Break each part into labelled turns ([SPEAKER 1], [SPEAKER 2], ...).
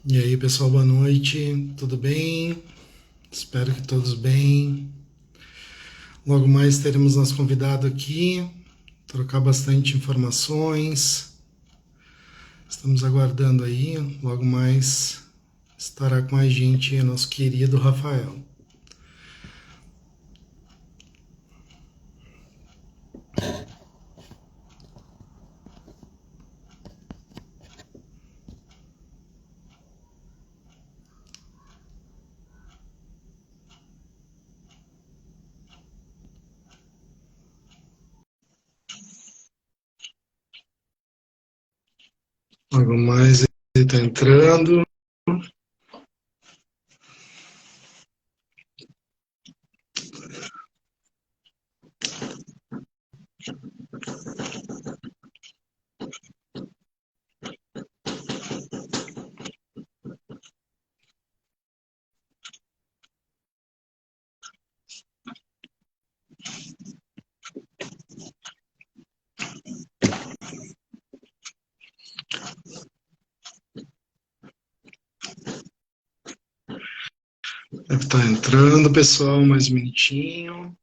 [SPEAKER 1] E aí, pessoal, boa noite. Tudo bem? Espero que todos bem. Logo mais teremos nosso convidado aqui, trocar bastante informações. Estamos aguardando aí. Logo mais estará com a gente nosso querido Rafael. Logo mais ele está entrando. Deve estar entrando, pessoal, mais um minutinho.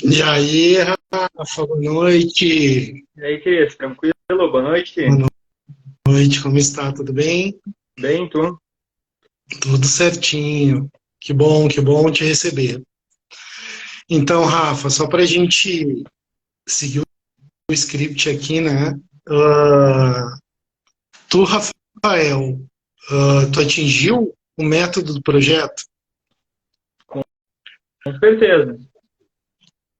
[SPEAKER 1] E aí, Rafa, boa noite.
[SPEAKER 2] E aí, Cris, tranquilo? Boa noite.
[SPEAKER 1] Boa noite, como está? Tudo bem?
[SPEAKER 2] Bem, tu?
[SPEAKER 1] Tudo certinho. Que bom te receber. Então, Rafa, só para a gente seguir o script aqui, né? Ah, tu, Rafael, tu atingiu o método do projeto?
[SPEAKER 2] Com certeza.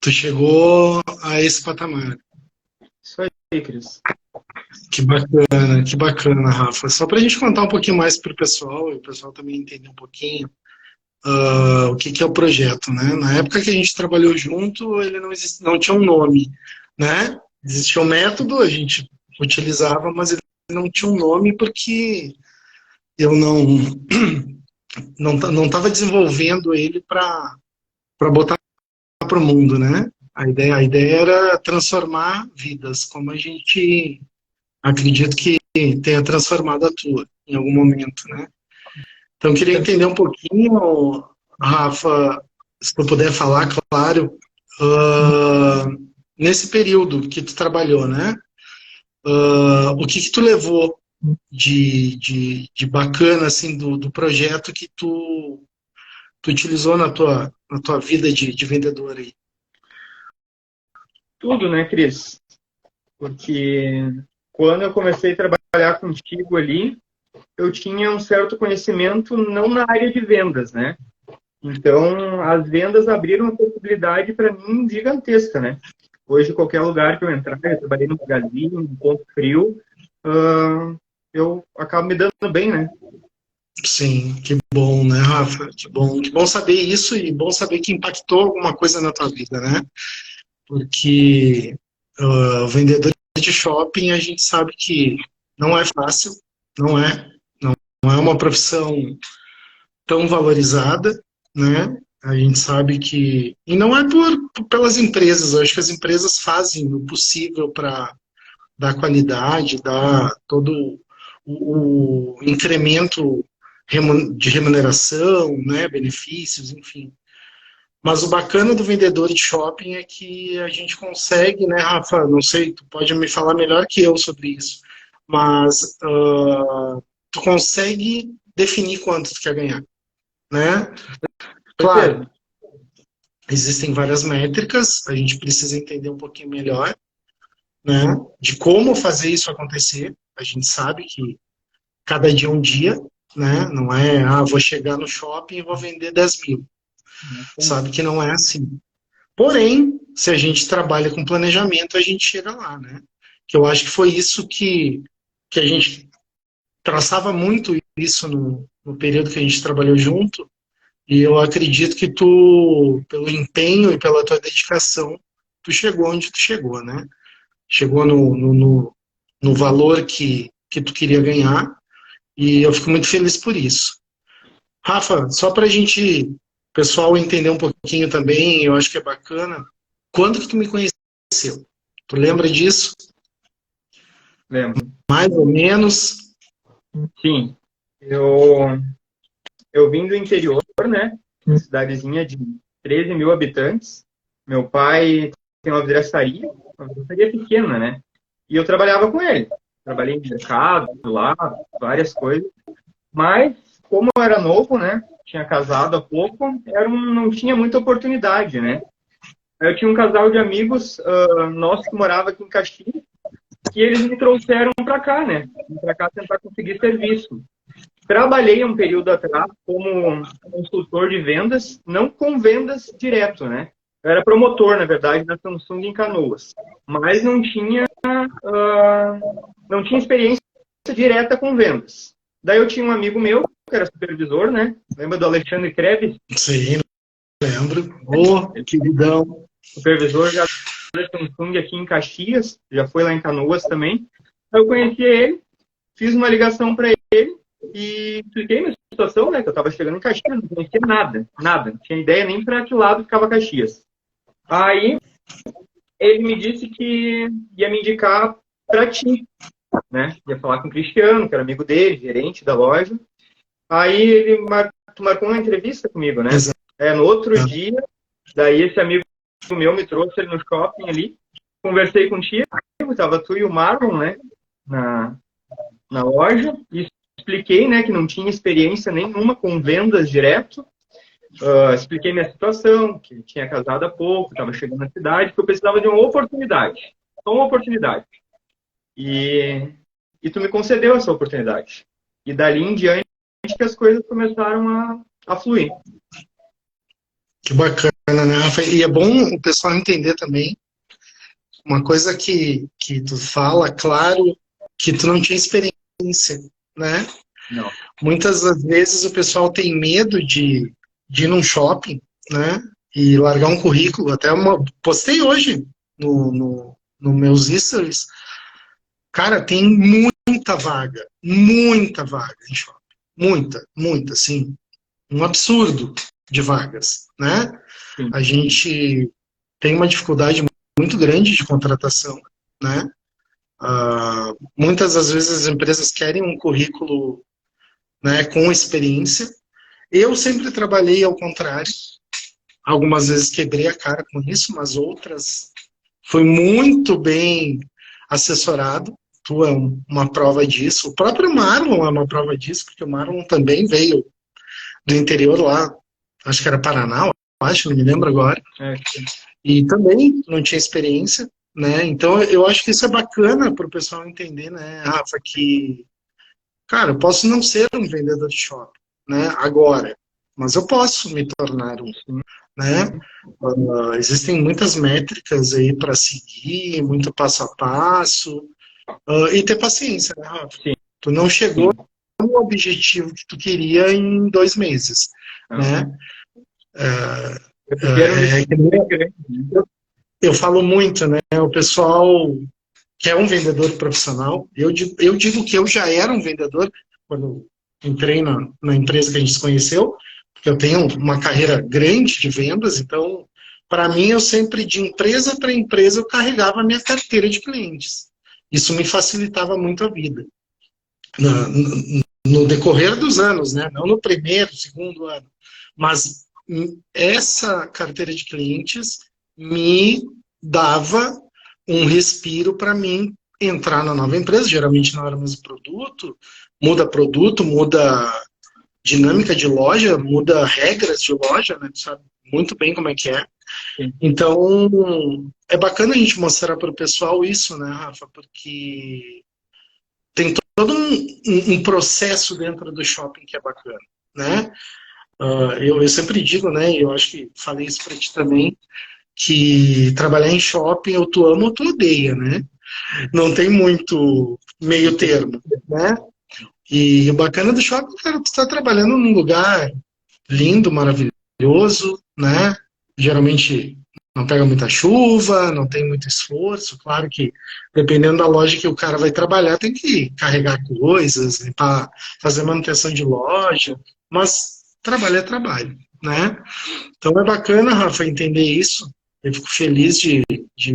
[SPEAKER 1] Tu chegou a esse patamar.
[SPEAKER 2] Isso aí, Cris.
[SPEAKER 1] Que bacana, Rafa. Só para a gente contar um pouquinho mais para o pessoal também entender um pouquinho o que que é o projeto, né? Na época que a gente trabalhou junto, ele não existia, não tinha um nome, né? Existia um método, a gente utilizava, mas ele não tinha um nome porque eu não estava desenvolvendo ele para botar para o mundo, né? A ideia era transformar vidas, como a gente acredito que tenha transformado a tua em algum momento, né? Então, eu queria entender um pouquinho, Rafa, se tu puder falar, claro, ah, nesse período que tu trabalhou, né? O que que tu levou de bacana, assim, do projeto que tu utilizou na tua vida de vendedor aí?
[SPEAKER 2] Tudo, né, Cris? Porque quando eu comecei a trabalhar contigo ali, eu tinha um certo conhecimento não na área de vendas, né? Então, as vendas abriram uma possibilidade para mim gigantesca, né? Hoje, qualquer lugar que eu entrar, eu trabalhei no Magazine, no Ponto Frio, ah, eu acabo me dando bem, né?
[SPEAKER 1] Sim, que bom, né, Rafa? Que bom saber isso e bom saber que impactou alguma coisa na tua vida, né? Porque o vendedor de shopping a gente sabe que não é fácil, não é, não é uma profissão tão valorizada, né? A gente sabe que e não é pelas empresas. Eu acho que as empresas fazem o possível para dar qualidade, dar todo o incremento de remuneração, né? Benefícios, enfim. Mas o bacana do vendedor de shopping é que a gente consegue, né, Rafa? Não sei, tu pode me falar melhor que eu sobre isso, mas tu consegue definir quanto tu quer ganhar, né?
[SPEAKER 2] Com
[SPEAKER 1] Claro,
[SPEAKER 2] certeza.
[SPEAKER 1] existem várias métricas, a gente precisa entender um pouquinho melhor, né, de como fazer isso acontecer. A gente sabe que cada dia é um dia, né? Não é, vou chegar no shopping e vou vender 10 mil. sabe que não é assim. Porém, se a gente trabalha com planejamento, a gente chega lá, né? Que eu acho que foi isso que a gente traçava muito isso no período que a gente trabalhou junto, e eu acredito que tu, pelo empenho e pela tua dedicação, tu chegou onde tu chegou, né? Chegou no valor que tu queria ganhar, e eu fico muito feliz por isso. Rafa, só para a gente, o pessoal entender um pouquinho também, eu acho que é bacana, quando que tu me conheceu? Tu lembra disso?
[SPEAKER 2] Lembro.
[SPEAKER 1] Mais ou menos?
[SPEAKER 2] Sim, eu vim do interior, né? Cidadezinha de 13 mil habitantes. Meu pai tem uma vidraçaria pequena, né? E eu trabalhava com ele. Trabalhei em mercado, lá, várias coisas. Mas, como eu era novo, né? Tinha casado há pouco, não tinha muita oportunidade, né? Eu tinha um casal de amigos nossos que morava aqui em Caxias, e eles me trouxeram para cá, né? Para cá tentar conseguir serviço. Trabalhei um período atrás como consultor de vendas, não com vendas direto, né? Eu era promotor, na verdade, da Samsung em Canoas, mas não tinha experiência direta com vendas. Daí eu tinha um amigo meu, que era supervisor, né? Lembra do Alexandre Krebs?
[SPEAKER 1] Sim, lembro. Ô, queridão.
[SPEAKER 2] Supervisor já da Samsung aqui em Caxias, já foi lá em Canoas também. Eu conheci ele, fiz uma ligação para ele e expliquei minha situação, né? Que eu estava chegando em Caxias, não conhecia nada. Não tinha ideia nem para que lado ficava Caxias. Aí ele me disse que ia me indicar para ti, né? Ia falar com o Cristiano, que era amigo dele, gerente da loja. Aí ele marcou uma entrevista comigo, né?
[SPEAKER 1] Exato.
[SPEAKER 2] No outro dia, daí esse amigo meu me trouxe ele no shopping ali, conversei contigo, tava tu e o Marlon, né? Na loja, e expliquei, né, que não tinha experiência nenhuma com vendas direto. Expliquei minha situação, que tinha casado há pouco, estava chegando na cidade, que eu precisava de uma oportunidade. Só uma oportunidade. E tu me concedeu essa oportunidade. E dali em diante que as coisas começaram a fluir.
[SPEAKER 1] Que bacana, né, Rafa? E é bom o pessoal entender também uma coisa que tu fala, claro, que tu não tinha experiência, né?
[SPEAKER 2] Não.
[SPEAKER 1] Muitas das vezes o pessoal tem medo de ir num shopping, né? E largar um currículo. Postei hoje no meus stories. Cara, tem muita vaga em shopping. Muita, assim. Um absurdo de vagas, né?
[SPEAKER 2] Sim.
[SPEAKER 1] A gente tem uma dificuldade muito grande de contratação, né? Muitas das vezes as empresas querem um currículo, né, com experiência. Eu sempre trabalhei ao contrário. Algumas vezes quebrei a cara com isso, mas outras fui muito bem assessorado. Tu é uma prova disso. O próprio Marlon é uma prova disso, porque o Marlon também veio do interior lá, acho que era Paraná, não me lembro agora. E também não tinha experiência, né? Então eu acho que isso é bacana para o pessoal entender, né, Rafa, que, cara, eu posso não ser um vendedor de shopping, né, agora, mas eu posso me tornar um, né? Existem muitas métricas aí para seguir, muito passo a passo, e ter paciência, né, Rafa?
[SPEAKER 2] Sim.
[SPEAKER 1] Tu não chegou no objetivo que tu queria em 2 meses, né? Eu falo muito, né? O pessoal que é um vendedor profissional. Eu digo que eu já era um vendedor quando entrei na empresa que a gente se conheceu, porque eu tenho uma carreira grande de vendas, então, para mim, eu sempre, de empresa para empresa, eu carregava a minha carteira de clientes. Isso me facilitava muito a vida. No decorrer dos anos, né? Não no primeiro, segundo ano. Mas essa carteira de clientes me dava um respiro para mim entrar na nova empresa. Geralmente não era o mesmo produto, muda dinâmica de loja, muda regras de loja, né? Tu sabe muito bem como é que é.
[SPEAKER 2] Sim.
[SPEAKER 1] Então, é bacana a gente mostrar para o pessoal isso, né, Rafa? Porque tem todo um processo dentro do shopping que é bacana, né? Eu sempre digo, né, e eu acho que falei isso para ti também, que trabalhar em shopping ou tu ama ou tu odeia, né? Não tem muito meio termo, né? E o bacana do shopping, cara, tu está trabalhando num lugar lindo, maravilhoso, né? Geralmente não pega muita chuva, não tem muito esforço. Claro que, dependendo da loja que o cara vai trabalhar, tem que carregar coisas, limpar, fazer manutenção de loja, mas trabalho é trabalho, né? Então é bacana, Rafa, entender isso. Eu fico feliz de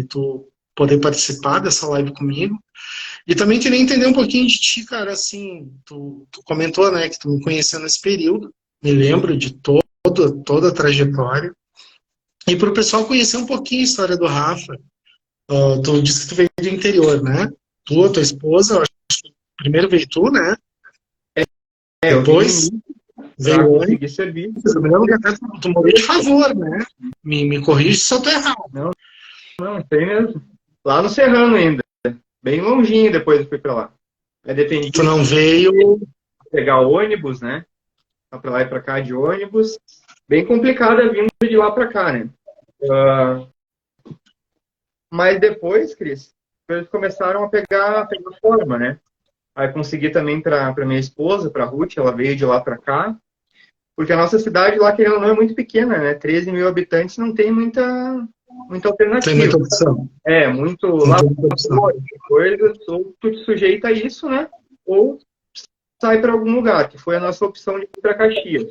[SPEAKER 1] tu poder participar dessa live comigo. E também queria entender um pouquinho de ti, cara, assim, tu comentou, né, que tu me conheceu nesse período, me lembro de toda a trajetória. E para o pessoal conhecer um pouquinho a história do Rafa, tu disse que tu veio do interior, né? Tu, a tua esposa, eu acho que primeiro veio tu, né?
[SPEAKER 2] Eu
[SPEAKER 1] Depois
[SPEAKER 2] vim para
[SPEAKER 1] veio antes.
[SPEAKER 2] conseguir serviço.
[SPEAKER 1] Eu me lembro que até tu morou de favor, né? Me corrige se eu tô errado.
[SPEAKER 2] Não, não, tem mesmo. Lá no Serrano ainda. Bem longinho depois eu fui para lá. Aí dependia
[SPEAKER 1] Tu não veio.
[SPEAKER 2] de pegar ônibus, né? Para lá e para cá de ônibus. Bem complicada vindo de lá para cá, né? Mas depois, Cris, eles começaram a pegar forma, né? Aí consegui também para minha esposa, para Ruth, ela veio de lá para cá. Porque a nossa cidade lá, querendo ou não, é muito pequena, né? 13 mil habitantes, não tem muita
[SPEAKER 1] Tem
[SPEAKER 2] alternativa.
[SPEAKER 1] muita opção.
[SPEAKER 2] É, muito
[SPEAKER 1] Não
[SPEAKER 2] lá
[SPEAKER 1] tem muita opção.
[SPEAKER 2] coisas, ou tu te sujeita a isso, né? Ou sai para algum lugar, que foi a nossa opção de ir para Caxias.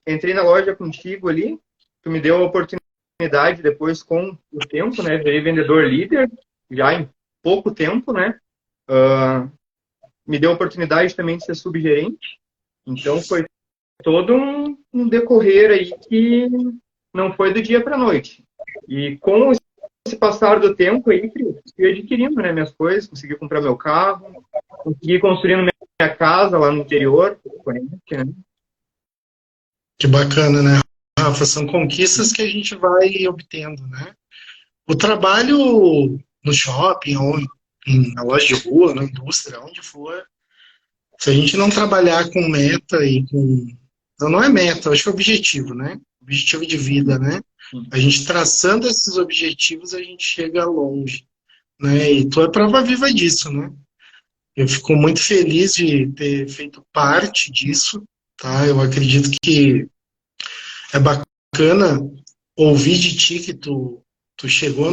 [SPEAKER 2] Entrei na loja contigo ali, tu me deu a oportunidade depois com o tempo, né? Virei vendedor líder, já em pouco tempo, né? Me deu a oportunidade também de ser subgerente. Então foi todo um decorrer aí que não foi do dia para a noite. E com esse passar do tempo aí, fui adquirindo, né, minhas coisas, consegui comprar meu carro, consegui construindo minha casa lá no interior, né?
[SPEAKER 1] Que bacana, né, Rafa? São conquistas que a gente vai obtendo, né? O trabalho no shopping, ou na loja de rua, na indústria, onde for, se a gente não trabalhar com meta e com. Não é meta, acho que é objetivo, né? Objetivo de vida, né? A gente traçando esses objetivos, a gente chega longe, né? E tu é prova viva disso, né? Eu fico muito feliz de ter feito parte disso, tá? Eu acredito que é bacana ouvir de ti que tu chegou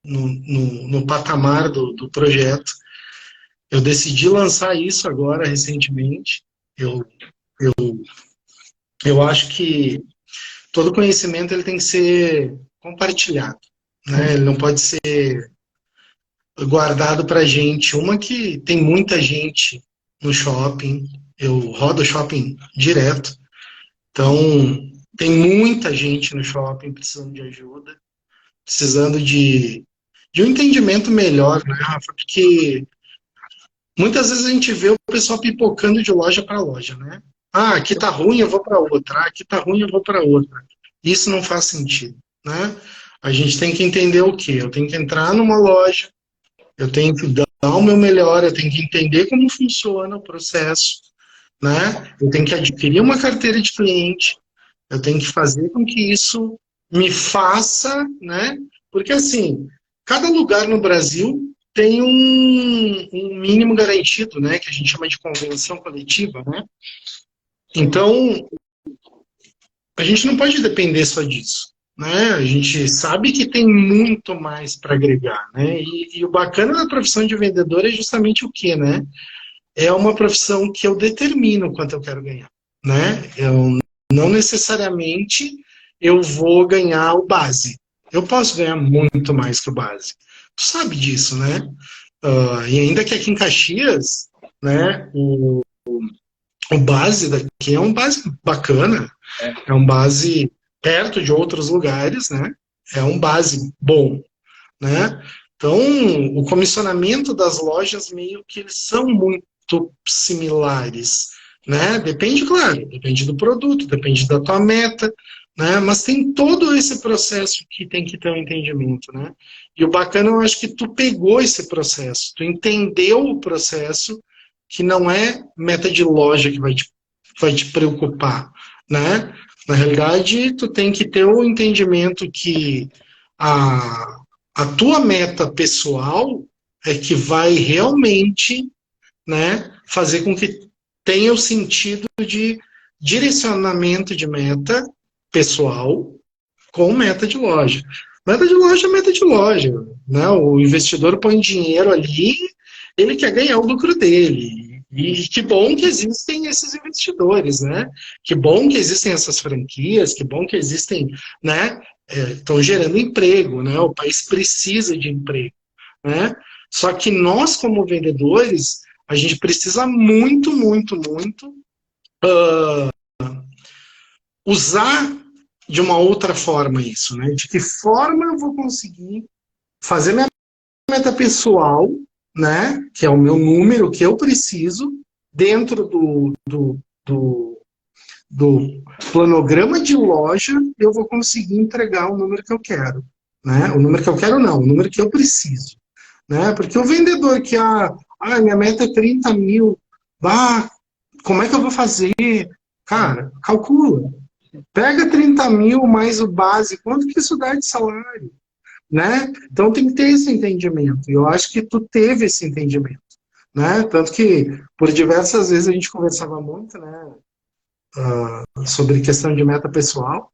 [SPEAKER 1] no patamar do projeto. Eu decidi lançar isso agora, recentemente. Eu, eu, eu acho que todo conhecimento ele tem que ser compartilhado, né? Ele não pode ser guardado para gente. Uma que tem muita gente no shopping, eu rodo shopping direto, então tem muita gente no shopping precisando de ajuda, precisando de um entendimento melhor, né, Rafa? Porque muitas vezes a gente vê o pessoal pipocando de loja para loja, né? Ah, aqui tá ruim, eu vou para outra. Ah, aqui tá ruim, eu vou para outra. Isso não faz sentido, né? A gente tem que entender o quê? Eu tenho que entrar numa loja, eu tenho que dar o meu melhor, eu tenho que entender como funciona o processo, né? Eu tenho que adquirir uma carteira de cliente, eu tenho que fazer com que isso me faça, né? Porque assim, cada lugar no Brasil tem um mínimo garantido, né? Que a gente chama de convenção coletiva, né? Então, a gente não pode depender só disso, né? A gente sabe que tem muito mais para agregar, né? E o bacana da profissão de vendedor é justamente o quê, né? É uma profissão que eu determino quanto eu quero ganhar, né? Eu não necessariamente eu vou ganhar o base. Eu posso ganhar muito mais que o base. Tu sabe disso, né? E ainda que aqui em Caxias, né, o base daqui é um base bacana, é um base perto de outros lugares, né? É um base bom, né? Então, o comissionamento das lojas meio que eles são muito similares, né? Depende, claro, depende do produto, depende da tua meta, né? Mas tem todo esse processo que tem que ter um entendimento, né? E o bacana, eu acho que tu pegou esse processo, tu entendeu o processo, que não é meta de loja que vai te vai te preocupar, né? Na realidade, tu tem que ter o entendimento que a tua meta pessoal é que vai realmente, né, fazer com que tenha o sentido de direcionamento de meta pessoal com meta de loja. Meta de loja é meta de loja, né? O investidor põe dinheiro ali, ele quer ganhar o lucro dele. E que bom que existem esses investidores, né? Que bom que existem essas franquias, que bom que existem, né? Estão gerando emprego, né? O país precisa de emprego, né? Só que nós, como vendedores, a gente precisa muito, muito, muito usar de uma outra forma isso, né? De que forma eu vou conseguir fazer minha meta pessoal, né? Que é o meu número que eu preciso dentro do planograma de loja, eu vou conseguir entregar o número que eu quero, né? O número que eu quero não, o número que eu preciso, né? Porque o vendedor que minha meta é 30 mil, como é que eu vou fazer? Cara, calcula. Pega 30 mil mais o base, quanto que isso dá de salário? Né? Então tem que ter esse entendimento. E eu acho que tu teve esse entendimento. Né? Tanto que, por diversas vezes, a gente conversava muito, né, sobre questão de meta pessoal,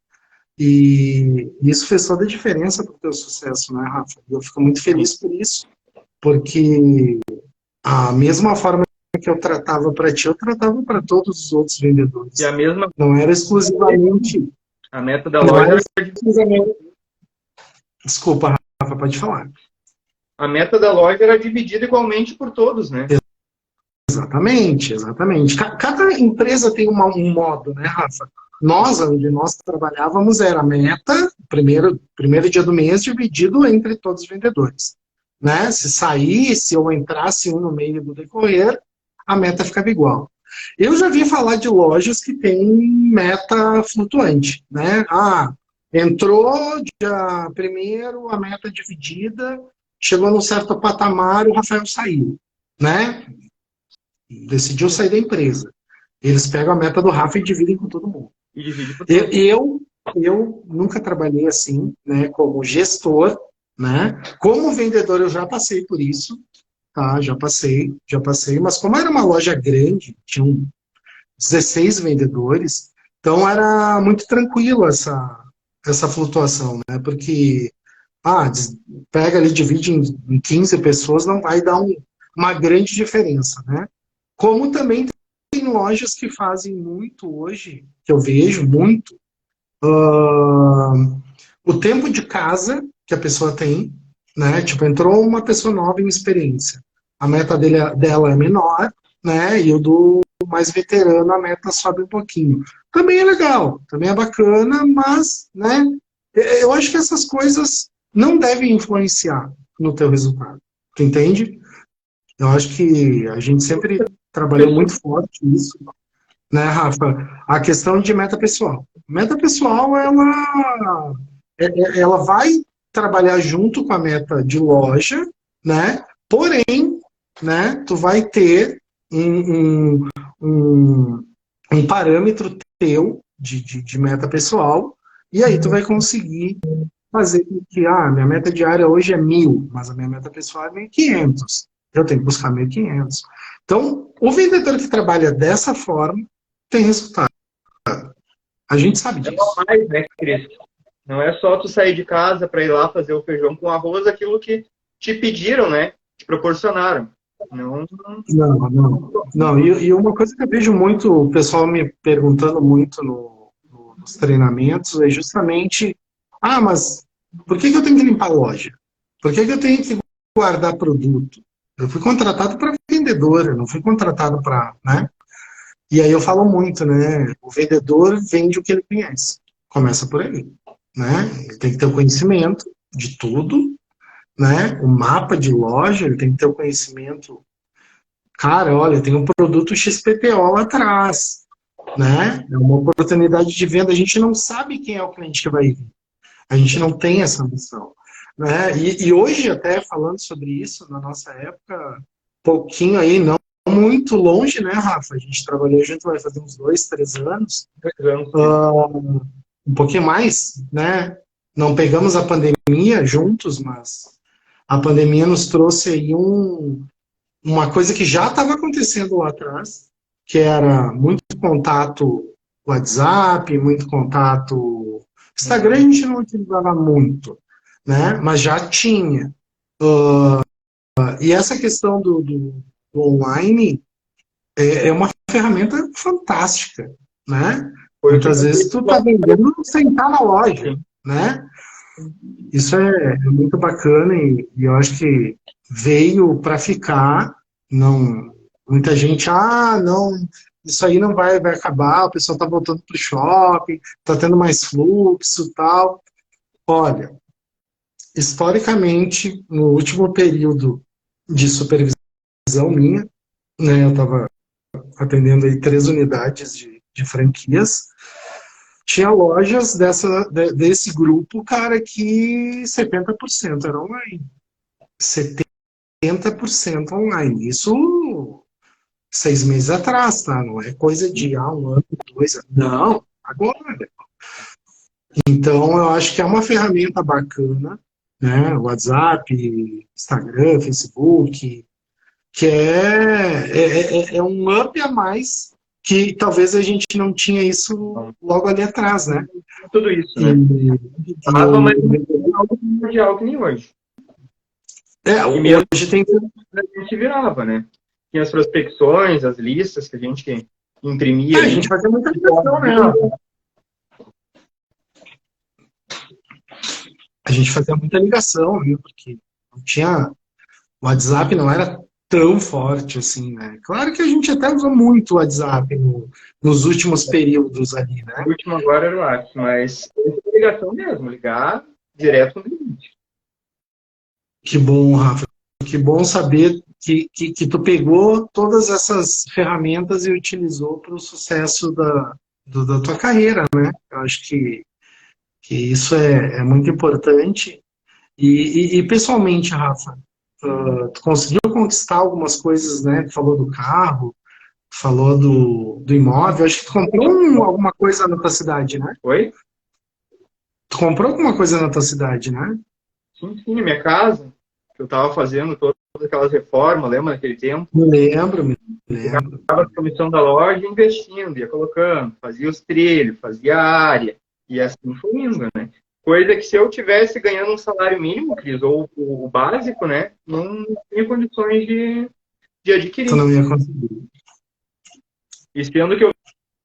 [SPEAKER 1] e isso fez toda a diferença para o teu sucesso, né, Rafa? Eu fico muito feliz por isso, porque a mesma forma que eu tratava para ti, eu tratava para todos os outros vendedores.
[SPEAKER 2] E a mesma...
[SPEAKER 1] Não era exclusivamente...
[SPEAKER 2] A meta da loja era exclusivamente...
[SPEAKER 1] Desculpa, Rafa, pode falar.
[SPEAKER 2] A meta da loja era dividida igualmente por todos, né?
[SPEAKER 1] Exatamente, exatamente. Cada empresa tem um modo, né, Rafa? Nós, onde nós trabalhávamos, era a meta, primeiro dia do mês, dividido entre todos os vendedores. Né? Se saísse ou entrasse um no meio do decorrer, a meta ficava igual. Eu já vi falar de lojas que têm meta flutuante, né? Entrou dia primeiro, a meta dividida, chegou num certo patamar, o Rafael saiu, né? Decidiu sair da empresa. Eles pegam a meta do Rafa e dividem com todo mundo. Eu nunca trabalhei assim, né, como gestor, né? Como vendedor eu já passei por isso, tá? Já passei, mas como era uma loja grande, tinham 16 vendedores, então era muito tranquilo essa flutuação, né? Porque pega ali, divide em 15 pessoas, não vai dar uma grande diferença, né? Como também tem lojas que fazem muito hoje, que eu vejo muito, o tempo de casa que a pessoa tem, né? Tipo, entrou uma pessoa nova em experiência. A meta dela é menor, né? E o do mais veterano, a meta sobe um pouquinho. Também é legal, também é bacana, mas, né? Eu acho que essas coisas não devem influenciar no teu resultado. Tu entende? Eu acho que a gente sempre trabalhou muito forte nisso, né, Rafa? A questão de meta pessoal. Meta pessoal, ela vai trabalhar junto com a meta de loja, né? Porém, né, tu vai ter um parâmetro teu de meta pessoal, e aí tu vai conseguir fazer com que, minha meta diária hoje é 1.000, mas a minha meta pessoal é 1.500. Eu tenho que buscar 1.500. Então, o vendedor que trabalha dessa forma tem resultado. A gente sabe disso.
[SPEAKER 2] Não mais, né, Cris? Não é só tu sair de casa para ir lá fazer o feijão com arroz, aquilo que te pediram, né? Te proporcionaram.
[SPEAKER 1] Não. E uma coisa que eu vejo muito, o pessoal me perguntando muito nos treinamentos, é justamente, mas por que eu tenho que limpar a loja? Por que eu tenho que guardar produto? Eu fui contratado para vendedor, eu não fui contratado para, né? E aí eu falo muito, né? O vendedor vende o que ele conhece. Começa por aí, né? Ele tem que ter o conhecimento de tudo, né? O mapa de loja, ele tem que ter o conhecimento. Cara, olha, tem um produto XPTO lá atrás, né? É uma oportunidade de venda. A gente não sabe quem é o cliente que vai vir. A gente não tem essa noção. Né? E hoje, até falando sobre isso, na nossa época, pouquinho aí, não muito longe, né, Rafa? A gente trabalhou junto, vai fazer uns 2, 3 anos. Um pouquinho mais, né? Não pegamos a pandemia juntos, mas a pandemia nos trouxe aí uma coisa que já estava acontecendo lá atrás, que era muito contato WhatsApp, muito contato... Instagram a gente não utilizava muito, né? Mas já tinha. E essa questão do online é uma ferramenta fantástica, né? Muitas vezes tu tá vendendo sem estar na loja, né? Isso é muito bacana e eu acho que veio para ficar. Não, muita gente, não, isso aí não vai acabar, o pessoal tá voltando pro shopping, tá tendo mais fluxo, tal. Olha, historicamente, no último período de supervisão minha, né, eu estava atendendo aí 3 unidades de franquias. Tinha lojas desse grupo, cara, que 70% era online. 70% online. Isso 6 meses atrás, tá? Não é coisa de 1 ano, 2 anos. Não, agora. Então, eu acho que é uma ferramenta bacana, né? WhatsApp, Instagram, Facebook, que é um up a mais que talvez a gente não tinha isso logo ali atrás, né?
[SPEAKER 2] Tudo isso, né? Mas algo mundial que nem hoje.
[SPEAKER 1] Hoje tem...
[SPEAKER 2] A gente virava, né? Tinha as prospecções, as listas que a gente imprimia.
[SPEAKER 1] A gente fazia muita ligação, né? A gente fazia muita ligação, viu? Porque não tinha... O WhatsApp não era tão forte assim, né? Claro que a gente até usou muito o WhatsApp nos últimos períodos ali, né?
[SPEAKER 2] O último agora era o WhatsApp, mas é ligação mesmo, ligar direto no cliente.
[SPEAKER 1] Que bom, Rafa. Que bom saber que tu pegou todas essas ferramentas e utilizou para o sucesso da tua carreira, né? Eu acho que isso é muito importante. E pessoalmente, Rafa, tu conseguiu conquistar algumas coisas, né? Tu falou do carro, falou do imóvel. Acho que tu comprou alguma coisa na tua cidade, né?
[SPEAKER 2] Oi?
[SPEAKER 1] Tu comprou alguma coisa na tua cidade, né?
[SPEAKER 2] Sim, na minha casa, que eu estava fazendo todas aquelas reformas, lembra naquele tempo?
[SPEAKER 1] Me lembro.
[SPEAKER 2] Estava na comissão da loja investindo, ia colocando, fazia os trilhos, fazia a área, e assim foi indo, né? Coisa que se eu tivesse ganhando um salário mínimo, Cris, ou o básico, né, não tinha condições de adquirir.
[SPEAKER 1] Tu não ia conseguir.
[SPEAKER 2] E sendo que eu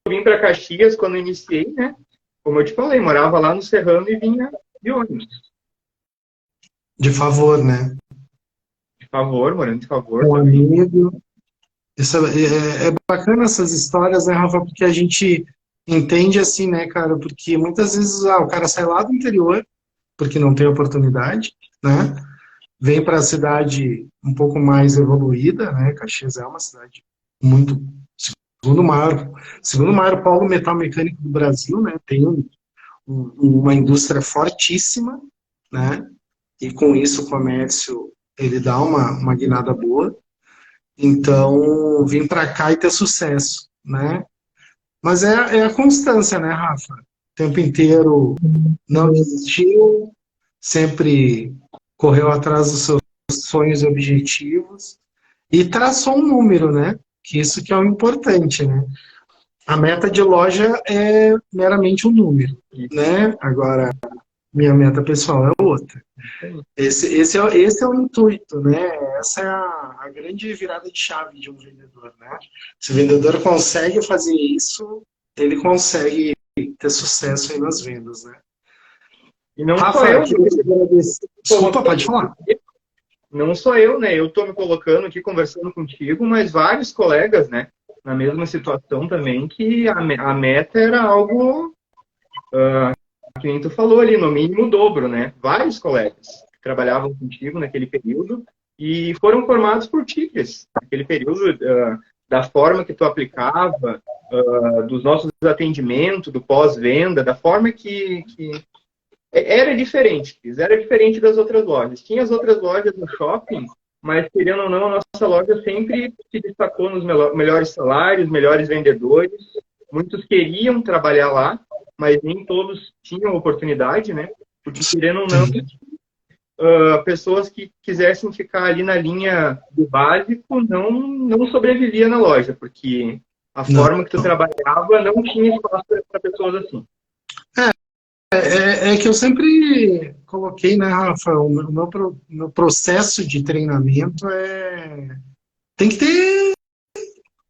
[SPEAKER 2] vim para Caxias quando iniciei, né, como eu te falei, morava lá no Serrano e vinha de ônibus.
[SPEAKER 1] De favor, né?
[SPEAKER 2] De favor, morando de favor.
[SPEAKER 1] Um amigo. Isso é bacana essas histórias, né, Rafa? Porque a gente entende assim, né, cara? Porque muitas vezes o cara sai lá do interior, porque não tem oportunidade, né? Vem para a cidade um pouco mais evoluída, né? Caxias é uma cidade muito... Segundo maior polo metal mecânico do Brasil, né? Tem uma indústria fortíssima, né? E com isso o comércio, ele dá uma guinada boa. Então, vir para cá e ter sucesso, né? Mas é a constância, né, Rafa? O tempo inteiro não desistiu, sempre correu atrás dos seus sonhos e objetivos e traçou um número, né? Que isso que é o importante, né? A meta de loja é meramente um número, né? Agora, minha meta pessoal é outra. Esse é o intuito, né? Essa é a grande virada de chave de um vendedor, né? Se o vendedor consegue fazer isso, ele consegue ter sucesso aí nas vendas, né?
[SPEAKER 2] E não
[SPEAKER 1] Rafa,
[SPEAKER 2] só eu.
[SPEAKER 1] Desculpa, pode falar.
[SPEAKER 2] Não sou eu, né? Eu estou me colocando aqui conversando contigo, mas vários colegas, né? Na mesma situação também, que a meta era algo... que nem tu falou ali, no mínimo o dobro, né? Vários colegas que trabalhavam contigo naquele período e foram formados por ti, Cris. Naquele período, da forma que tu aplicava, dos nossos atendimentos, do pós-venda, da forma que era diferente, Cris. Era diferente das outras lojas. Tinha as outras lojas no shopping mas querendo ou não, a nossa loja sempre se destacou nos melhores salários, melhores vendedores. Muitos queriam trabalhar lá, mas nem todos tinham oportunidade, né? Porque querendo ou não,
[SPEAKER 1] Sim.
[SPEAKER 2] pessoas que quisessem ficar ali na linha do básico não sobrevivia na loja, porque a
[SPEAKER 1] Não.
[SPEAKER 2] forma que tu trabalhava não tinha espaço para pessoas assim.
[SPEAKER 1] É que eu sempre coloquei, né, Rafa, meu processo de treinamento tem que ter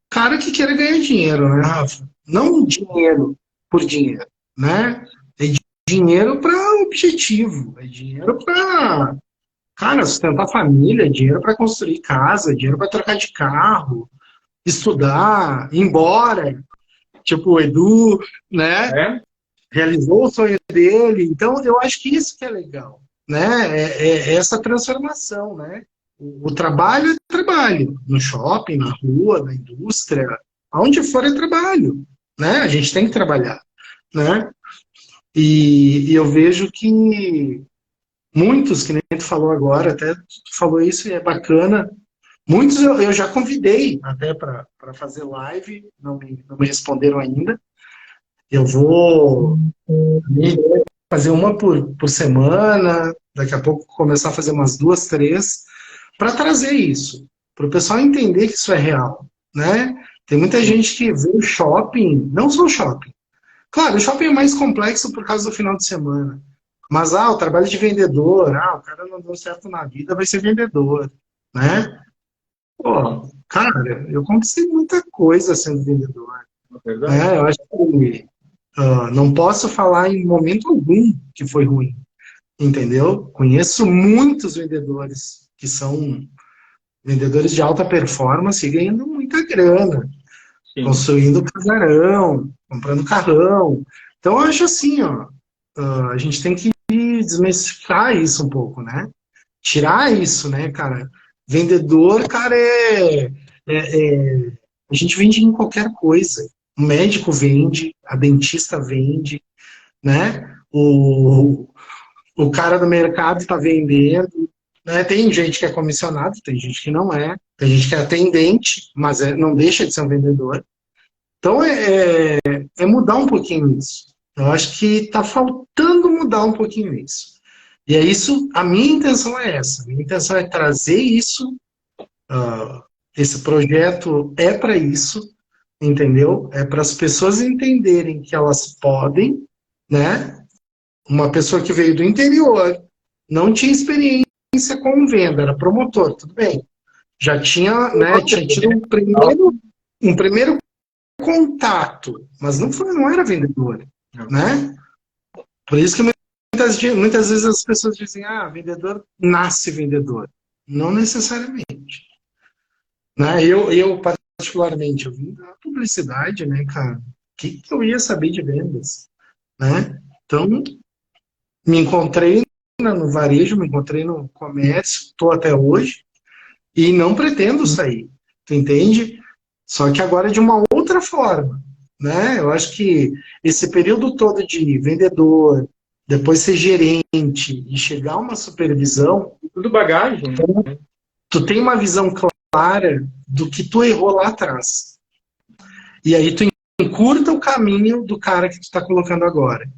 [SPEAKER 1] cara que queira ganhar dinheiro, né, Rafa? Não dinheiro por dinheiro, né? É dinheiro para objetivo, é dinheiro para, cara, sustentar a família, é dinheiro para construir casa, é dinheiro para trocar de carro, estudar, ir embora. Tipo, o Edu, né?
[SPEAKER 2] Né?
[SPEAKER 1] Realizou o sonho dele. Então, eu acho que isso que é legal, né? É essa transformação, né? O trabalho é trabalho, no shopping, na rua, na indústria, aonde for é trabalho, né? A gente tem que trabalhar, né? E eu vejo que muitos, que nem tu falou agora, até tu falou isso e é bacana, muitos eu já convidei até para fazer live, não me responderam ainda. Eu vou fazer uma por semana, daqui a pouco começar a fazer umas duas, três, para trazer isso, para o pessoal entender que isso é real, né? Tem muita
[SPEAKER 2] Sim.
[SPEAKER 1] gente que vê o shopping, não só o shopping. Claro, o shopping é mais complexo por causa do final de semana. Mas, o trabalho de vendedor, o cara não deu certo na vida, vai ser vendedor, né? Pô, cara, eu conquistei muita coisa sendo vendedor,
[SPEAKER 2] É verdade.
[SPEAKER 1] né? Eu acho que não posso falar em momento algum que foi ruim, entendeu? Conheço muitos vendedores que são vendedores de alta performance e ganhando muita grana,
[SPEAKER 2] Sim.
[SPEAKER 1] construindo casarão, comprando carrão. Então, eu acho assim, a gente tem que desmistificar isso um pouco, né? Tirar isso, né, cara? Vendedor, cara, a gente vende em qualquer coisa. O médico vende, a dentista vende, né? O cara do mercado está vendendo, né? Tem gente que é comissionado, tem gente que não é, tem gente que é atendente, mas não deixa de ser um vendedor. Então é mudar um pouquinho isso. Eu acho que está faltando mudar um pouquinho isso. E é isso, a minha intenção é essa. A minha intenção é trazer isso, esse projeto é para isso, entendeu? É para as pessoas entenderem que elas podem, né? Uma pessoa que veio do interior, não tinha experiência com venda, era promotor, tudo bem. Já tinha, né, tinha tido um primeiro contato, mas não era vendedor, né? Por isso que muitas vezes as pessoas dizem, vendedor nasce vendedor. Não necessariamente. Né? Eu particularmente, eu vim da publicidade, né, cara? O que eu ia saber de vendas, né? Então, me encontrei no varejo, me encontrei no comércio, estou até hoje, e não pretendo sair, tu entende? Só que agora de uma outra forma, né? Eu acho que esse período todo de vendedor, depois ser gerente e chegar a uma supervisão,
[SPEAKER 2] Tudo bagagem, né?
[SPEAKER 1] tu tem uma visão clara do que tu errou lá atrás. E aí tu encurta o caminho do cara que tu está colocando agora.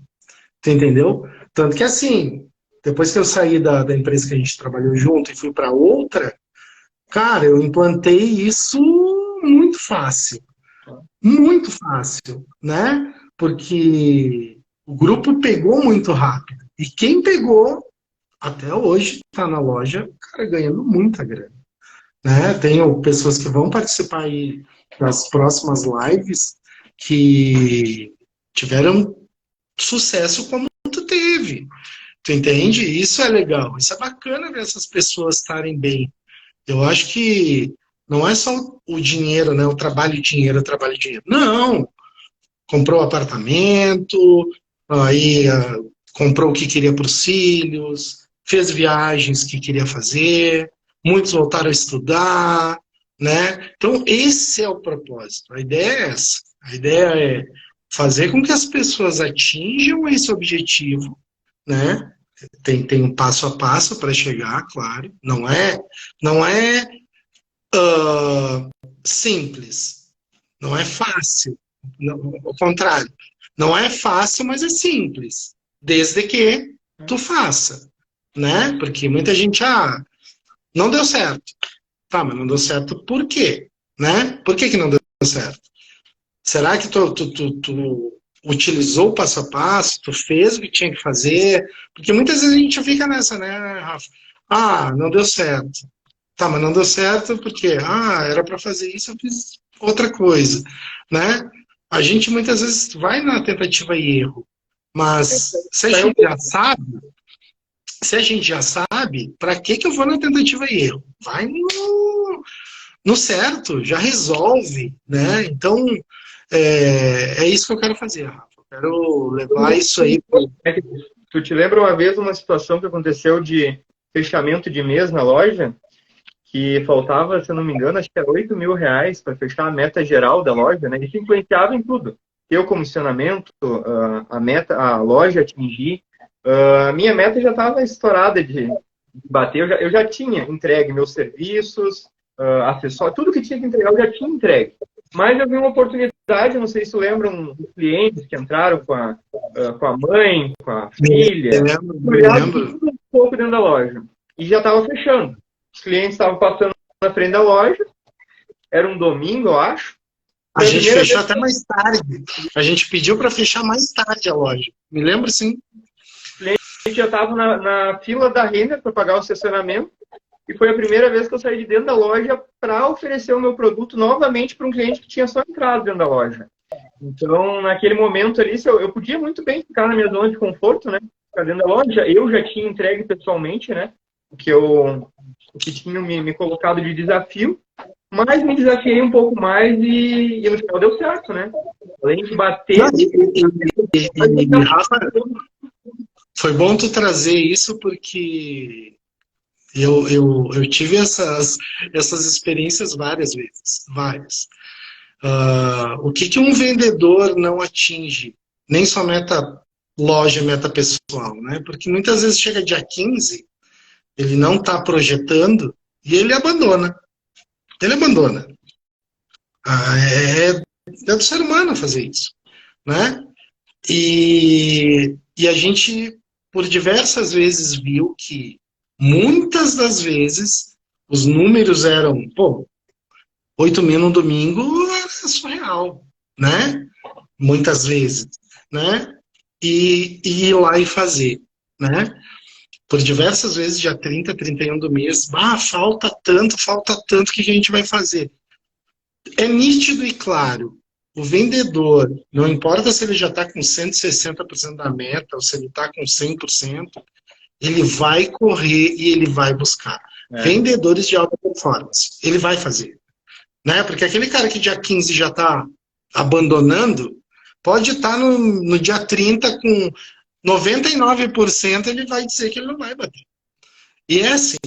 [SPEAKER 1] Tu entendeu? Tanto que assim, depois que eu saí da empresa que a gente trabalhou junto e fui para outra, cara, eu implantei isso muito fácil. Muito fácil, né? Porque o grupo pegou muito rápido. E quem pegou, até hoje, está na loja, cara, ganhando muita grana. Né? Tenho pessoas que vão participar aí das próximas lives que tiveram sucesso como tu teve. Tu entende? Isso é legal. Isso é bacana ver essas pessoas estarem bem. Eu acho que não é só o dinheiro, né? O trabalho e dinheiro, o trabalho e dinheiro. Não. Comprou apartamento, aí comprou o que queria para os filhos, fez viagens que queria fazer, muitos voltaram a estudar, né? Então, esse é o propósito. A ideia é essa. A ideia é fazer com que as pessoas atinjam esse objetivo, né? tem um passo a passo para chegar, claro. Não é simples, não é fácil. Não, ao contrário, não é fácil, mas é simples, desde que tu faça, né? Porque muita gente, não deu certo. Tá, mas não deu certo por quê? Né? Por que não deu certo? Será que tu utilizou o passo a passo, tu fez o que tinha que fazer? Porque muitas vezes a gente fica nessa, né, Rafa? Não deu certo. Tá, mas não deu certo porque, era para fazer isso, eu fiz outra coisa, né? A gente muitas vezes vai na tentativa e erro, mas se a gente já sabe, para que eu vou na tentativa e erro? Vai no certo, já resolve, né? Então, é isso que eu quero fazer, Rafa. Eu quero levar isso aí.
[SPEAKER 2] Tu te lembra uma vez uma situação que aconteceu de fechamento de mês na loja? Que faltava, se eu não me engano, acho que era R$8.000 para fechar a meta geral da loja, né? Isso influenciava em tudo. Eu, comissionamento, a loja atingir. A minha meta já estava estourada de bater. Eu já tinha entregue meus serviços, acessórios, tudo que tinha que entregar eu já tinha entregue. Mas eu vi uma oportunidade, não sei se lembram dos clientes que entraram com a mãe, com a filha,
[SPEAKER 1] lembro.
[SPEAKER 2] Tudo um pouco dentro da loja. E já estava fechando. Os clientes estavam passando na frente da loja. Era um domingo, eu acho.
[SPEAKER 1] A gente fechou até mais tarde. A gente pediu para fechar mais tarde a loja. Me lembro, sim.
[SPEAKER 2] Os clientes já estavam na fila da Renner para pagar o estacionamento. E foi a primeira vez que eu saí de dentro da loja para oferecer o meu produto novamente para um cliente que tinha só entrado dentro da loja. Então, naquele momento ali, eu podia muito bem ficar na minha zona de conforto, né? Ficar dentro da loja. Eu já tinha entregue pessoalmente, né? O que tinham me colocado de desafio, mas me desafiei um pouco mais e no final deu certo, né? Além de bater...
[SPEAKER 1] Rafa, foi bom tu trazer isso porque eu tive essas experiências várias vezes, várias. O que um vendedor não atinge? Nem só meta loja, meta pessoal, né? Porque muitas vezes chega dia 15, ele não está projetando e ele abandona. Ele abandona. É do ser humano fazer isso, né? E a gente, por diversas vezes, viu que muitas das vezes os números eram, 8.000 no domingo é surreal, né? Muitas vezes, né? E ir lá e fazer, né? Por diversas vezes, dia 30, 31 do mês, falta tanto, o que a gente vai fazer? É nítido e claro, o vendedor, não importa se ele já está com 160% da meta ou se ele está com 100%, ele vai correr e ele vai buscar. Vendedores de alta performance, ele vai fazer. Né? Porque aquele cara que dia 15 já está abandonando, pode estar no dia 30 com 99%, ele vai dizer que ele não vai bater. E é assim,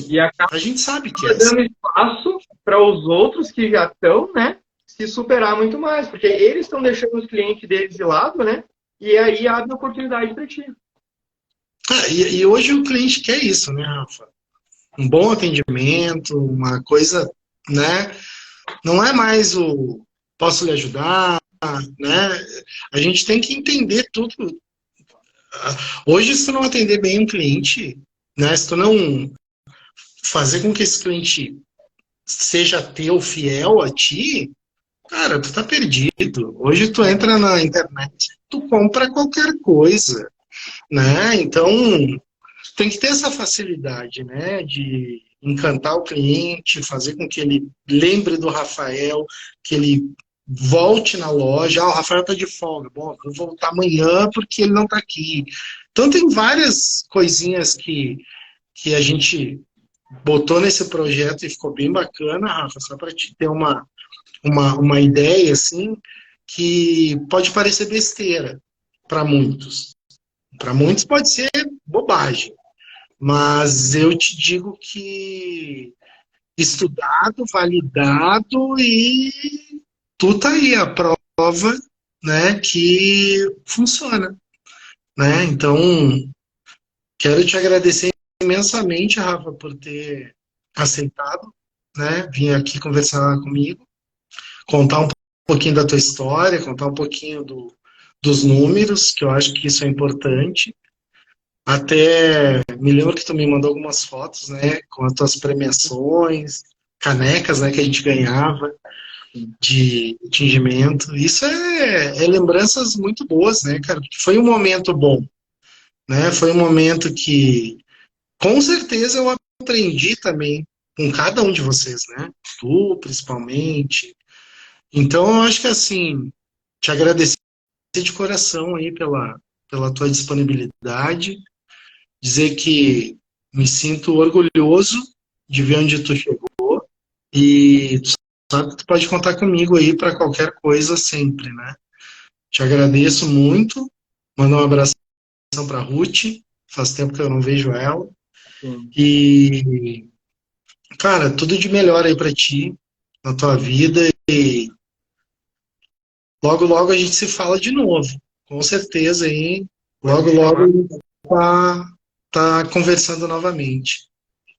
[SPEAKER 1] a gente sabe que é assim.
[SPEAKER 2] Dando espaço para os outros que já estão, né, se superar muito mais, porque eles estão deixando os clientes deles de lado, né, e aí abre oportunidade para ti.
[SPEAKER 1] E hoje o cliente quer isso, né, Rafa? Um bom atendimento, uma coisa, né? Não é mais o posso lhe ajudar, né? A gente tem que entender tudo. Hoje, se tu não atender bem um cliente, né? Se tu não fazer com que esse cliente seja teu, fiel a ti, cara, tu tá perdido. Hoje tu entra na internet, tu compra qualquer coisa, né? Então, tem que ter essa facilidade, né? De encantar o cliente, fazer com que ele lembre do Rafael, que ele volte na loja. O Rafael está de folga. Bom, vou voltar amanhã porque ele não está aqui. Então tem várias coisinhas que a gente botou nesse projeto e ficou bem bacana, Rafa, só para te ter uma ideia, assim, que pode parecer besteira para muitos. Para muitos pode ser bobagem. Mas eu te digo que estudado, validado e tu tá aí, a prova, né, que funciona, né? Então, Quero te agradecer imensamente, Rafa, por ter aceitado, né, vir aqui conversar comigo, contar um pouquinho da tua história, contar um pouquinho dos números, que eu acho que isso é importante. Até me lembro que tu me mandou algumas fotos, né, com as tuas premiações, canecas, né, que a gente ganhava de tingimento. Isso é lembranças muito boas, né, cara? Porque foi um momento bom, né? Foi um momento que, com certeza, eu aprendi também com cada um de vocês, né? Tu, principalmente. Então, eu acho que, assim, te agradecer de coração aí pela tua disponibilidade, dizer que me sinto orgulhoso de ver onde tu chegou e tu sabe que tu pode contar comigo aí para qualquer coisa sempre, né? Te agradeço muito, manda um abração para Ruth, faz tempo que eu não vejo ela.
[SPEAKER 2] Sim.
[SPEAKER 1] E, cara, tudo de melhor aí para ti, na tua vida. E logo, logo a gente se fala de novo. Com certeza aí. Logo, logo a gente tá conversando novamente.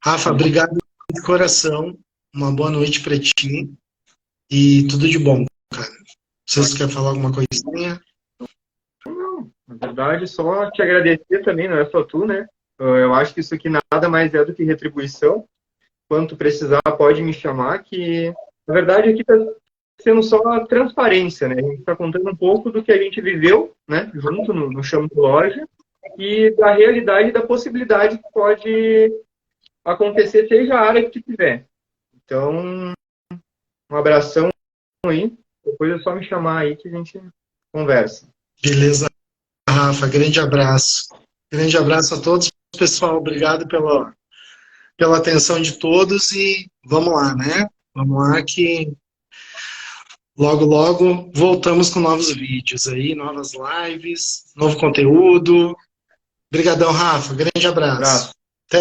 [SPEAKER 1] Rafa, obrigado de coração. Uma boa noite para ti. E tudo de bom, cara. Vocês querem falar alguma coisinha?
[SPEAKER 2] Não, na verdade, só te agradecer também, não é só tu, né? Eu acho que isso aqui nada mais é do que retribuição. Quando tu precisar, pode me chamar, que na verdade aqui está sendo só transparência, né? A gente está contando um pouco do que a gente viveu, né? Junto no Chamo de Loja e da realidade, da possibilidade que pode acontecer, seja a área que tu tiver. Então, um abração aí. Depois é só me chamar aí que a gente conversa.
[SPEAKER 1] Beleza, Rafa. Grande abraço. Grande abraço a todos, pessoal. Obrigado pela atenção de todos e vamos lá, né? Vamos lá que logo, logo voltamos com novos vídeos aí, novas lives, novo conteúdo. Obrigadão, Rafa. Grande abraço.
[SPEAKER 2] Abraço.
[SPEAKER 1] Até.